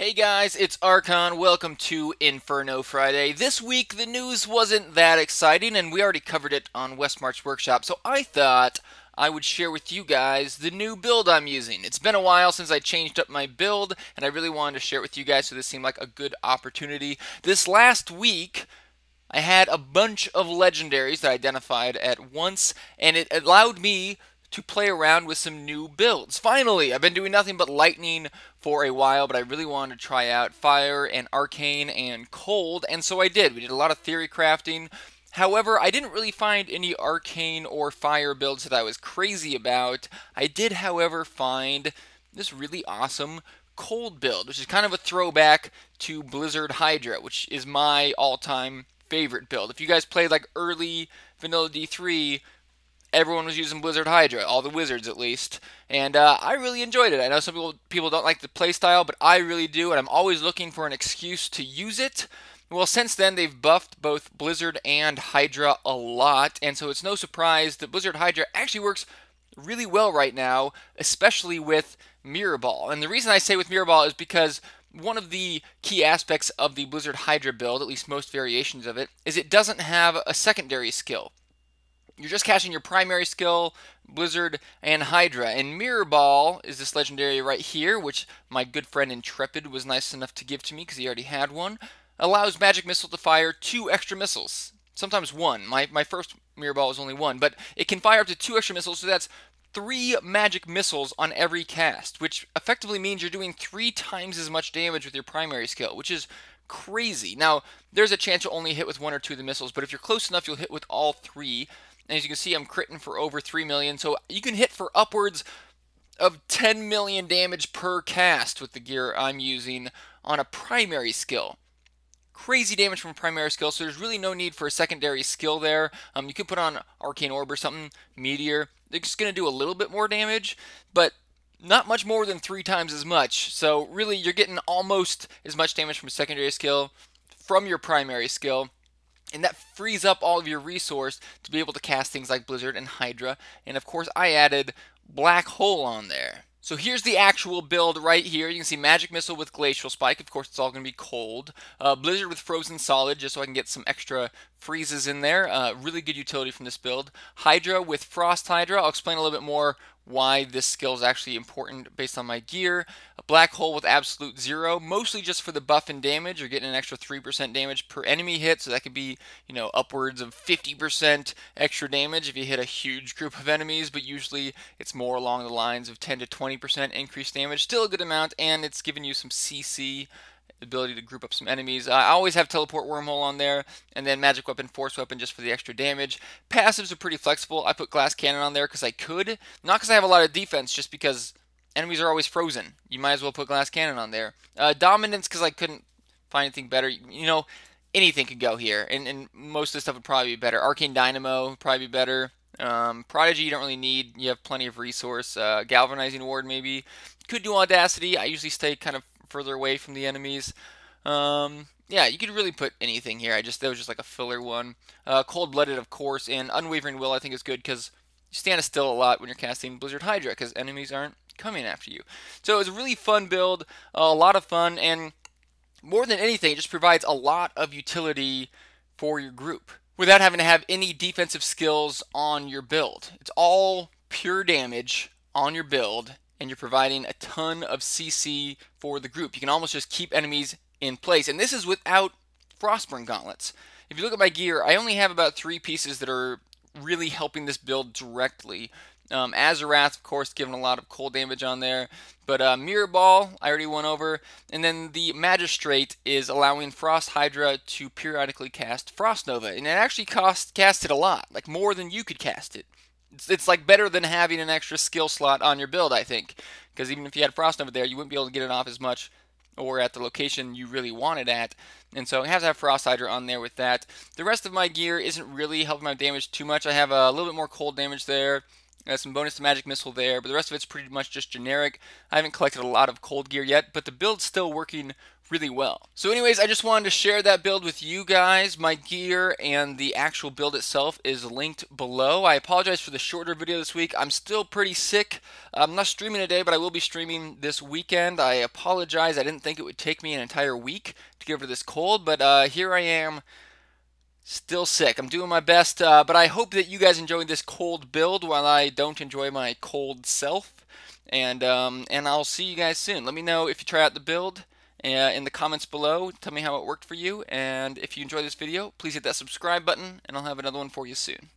Hey guys, it's Archon. Welcome to Inferno Friday. This week the news wasn't that exciting and we already covered it on Westmarch Workshop, so I thought I would share with you guys the new build I'm using. It's been a while since I changed up my build and I really wanted to share it with you guys, so this seemed like a good opportunity. This last week I had a bunch of legendaries that I identified at once, and it allowed me to play around with some new builds. Finally, I've been doing nothing but lightning for a while, but I really wanted to try out fire and arcane and cold, and so I did. We did a lot of theory crafting. However, I didn't really find any arcane or fire builds that I was crazy about. I did, however, find this really awesome cold build, which is kind of a throwback to Blizzard Hydra, which is my all-time favorite build. If you guys played like early vanilla D3, everyone was using Blizzard Hydra, all the wizards at least, and I really enjoyed it. I know some people don't like the playstyle, but I really do, and I'm always looking for an excuse to use it. Well, since then, they've buffed both Blizzard and Hydra a lot, and so it's no surprise that Blizzard Hydra actually works really well right now, especially with Mirror Ball. And the reason I say with Mirror Ball is because one of the key aspects of the Blizzard Hydra build, at least most variations of it, is it doesn't have a secondary skill. You're just casting your primary skill, Blizzard and Hydra. And Mirror Ball is this legendary right here, which my good friend Intrepid was nice enough to give to me because he already had one. Allows Magic Missile to fire 2 extra missiles. Sometimes 1. My first Mirror Ball was only 1, but it can fire up to 2 extra missiles, so that's 3 magic missiles on every cast, which effectively means you're doing 3 times as much damage with your primary skill, which is crazy. Now, there's a chance you'll only hit with 1 or 2 of the missiles, but if you're close enough, you'll hit with all 3. And as you can see, I'm critting for over 3 million, so you can hit for upwards of 10 million damage per cast with the gear I'm using on a primary skill. Crazy damage from a primary skill, so there's really no need for a secondary skill there. You could put on Arcane Orb or something, Meteor. They're just going to do a little bit more damage, but not much more than 3 times as much. So really, you're getting almost as much damage from a secondary skill from your primary skill. And that frees up all of your resource to be able to cast things like Blizzard and Hydra. And of course, I added Black Hole on there. So here's the actual build right here. You can see Magic Missile with Glacial Spike. Of course, it's all going to be cold. Blizzard with Frozen Solid, just so I can get some extra freezes in there. Really good utility from this build. Hydra with Frost Hydra. I'll explain a little bit more why this skill is actually important based on my gear. A Black Hole with Absolute Zero, mostly just for the buff and damage. You're getting an extra 3% damage per enemy hit, so that could be, upwards of 50% extra damage if you hit a huge group of enemies, but usually it's more along the lines of 10 to 20% increased damage. Still a good amount, and it's giving you some CC, ability to group up some enemies. I always have Teleport Wormhole on there, and then Magic Weapon, Force Weapon just for the extra damage. Passives are pretty flexible. I put Glass Cannon on there because I could. Not because I have a lot of defense, just because enemies are always frozen. You might as well put Glass Cannon on there. Dominance because I couldn't find anything better. Anything could go here, and most of the stuff would probably be better. Arcane Dynamo would probably be better. Prodigy you don't really need. You have plenty of resource. Galvanizing Ward maybe. Could do Audacity. I usually stay kind of further away from the enemies. Yeah, you could really put anything here. That was just like a filler one. Cold-Blooded, of course, and Unwavering Will I think is good because you stand still a lot when you're casting Blizzard Hydra because enemies aren't coming after you. So it was a really fun build, a lot of fun, and more than anything, it just provides a lot of utility for your group without having to have any defensive skills on your build. It's all pure damage on your build, and you're providing a ton of CC for the group. You can almost just keep enemies in place, and this is without Frostburn Gauntlets. If you look at my gear, I only have about 3 pieces that are really helping this build directly. Azarath, of course, giving a lot of cold damage on there. But Mirror Ball, I already went over. And then the Magistrate is allowing Frost Hydra to periodically cast Frost Nova. And it actually cast it a lot, like more than you could cast it. It's like better than having an extra skill slot on your build, I think. Because even if you had Frost Nova there, you wouldn't be able to get it off as much or at the location you really want it at. And so I have to have Frost Hydra on there with that. The rest of my gear isn't really helping my damage too much. I have a little bit more cold damage there. Some bonus to magic missile there, but the rest of it's pretty much just generic. I haven't collected a lot of cold gear yet, but the build's still working really well. So anyways, I just wanted to share that build with you guys. My gear and the actual build itself is linked below. I apologize for the shorter video this week. I'm still pretty sick. I'm not streaming today, but I will be streaming this weekend. I apologize. I didn't think it would take me an entire week to get over this cold, but here I am. Still sick. I'm doing my best, but I hope that you guys enjoyed this cold build while I don't enjoy my cold self. And I'll see you guys soon. Let me know if you try out the build in the comments below. Tell me how it worked for you. And if you enjoyed this video, please hit that subscribe button, and I'll have another one for you soon.